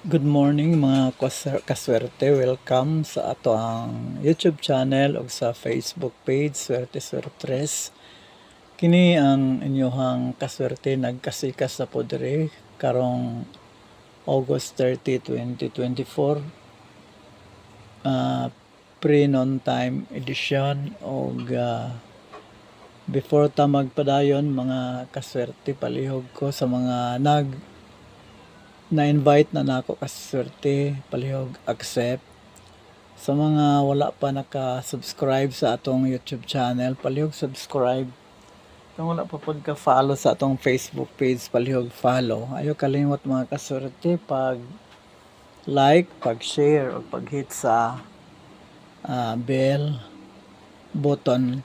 Good morning mga kaswerte. Welcome sa ato ang YouTube channel o sa Facebook page Swerte Swertres. Kini ang inyohang kaswerte nagkasikas sa podre karong August 30, 2024. Pre-noon time edition o before ta magpadayon mga kaswerte, palihog ko sa mga na-invite na nako kaswerte, palihog accept. Sa mga wala pa naka-subscribe sa atong YouTube channel, palihog subscribe. Kung wala pa pod ka follow sa atong Facebook page, palihog follow. Ayo kalimot mga kaswerte pag like, pag share o pag hit sa bell button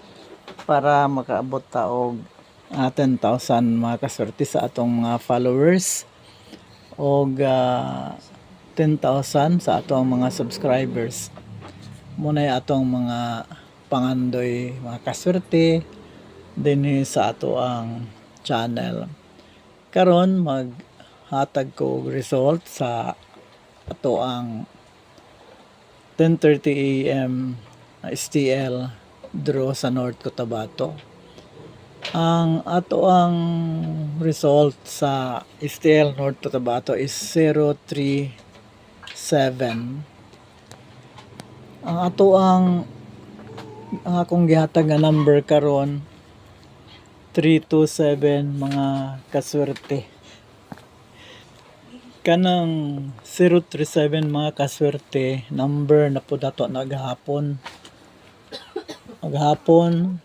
para makaabot ta og 10,000 mga kaswerte sa atong mga followers og 10,000 sa atong mga subscribers. Muna atong mga pangandoy mga kaswerte dinhi sa ato ang channel. Karon maghatag ko og result sa ato ang 10:30 AM STL draw sa North Cotabato. Ang ato ang result sa STL North Cotabato is 037. Ang ato ang akong gihatag nga number karon 327 mga kaswerte. Kanang 037 mga kaswerte number na po dato naghapon. Maghapon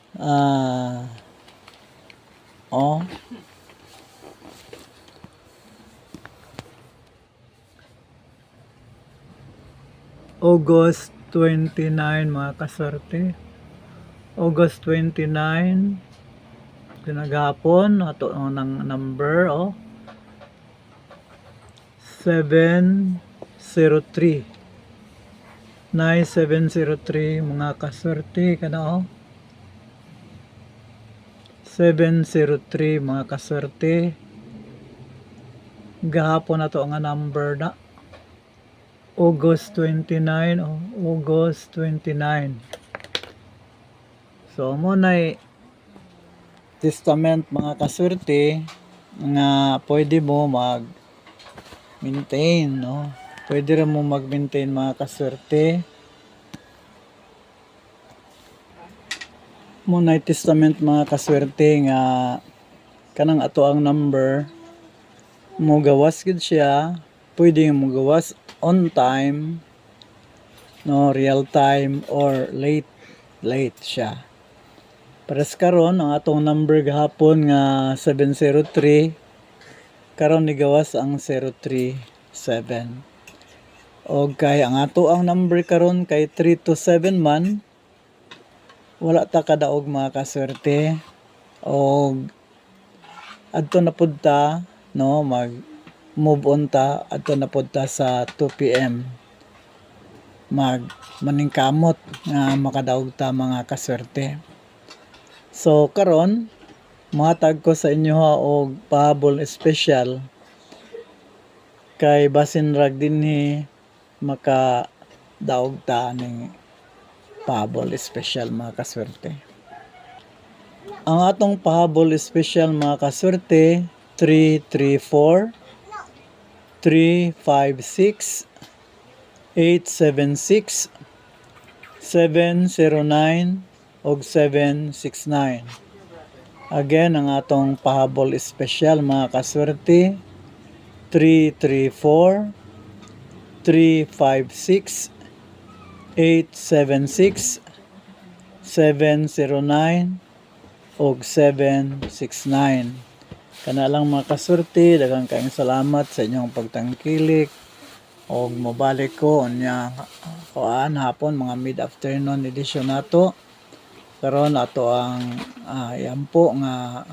August 29 mga kaswerte. August 29 tinagapon ato ng number 703 9703 mga kaswerte kana 703 mga kaswerte. Gahapon na to nga number na August 29 August 29. So mo na testament mga kaswerte nga pwede mo mag-maintain pwede rin mo mag-maintain mga kaswerte. Muna testament mga kaswerte nga kanang ato ang number mo gawas gid siya, pwede mo gawas on time real time or late siya. Pares karon ang atong number gahapon nga 703 karon ni gawas ang 037. Og kay ang ato ang number karon kay 327 man, wala ta kadaog mga kaswerte og adto na pud ta mag move on ta adto na pud ta sa 2 PM maningkamot nga makadaog ta mga kaswerte. So karon mahatag ko sa inyo og pahabol special kay basin rag dinhi makadaog ta ning pahabol special mga kaswerte. Ang atong pahabol special mga kaswerte 334 356 876 709 og 769. Again, ang atong pahabol special mga kaswerte 334 356 876 709 og 769. Kana lang mga kaswerte, daghang kaayong salamat sa inyong pagtangkilik og mobalik ko unya hapon mga mid afternoon edition nato. Karon ato ang yampo nga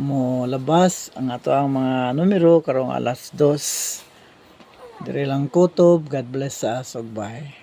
mo labas ang ato ang mga numero karong alas 2. Dire lang kutob. God bless us og bye.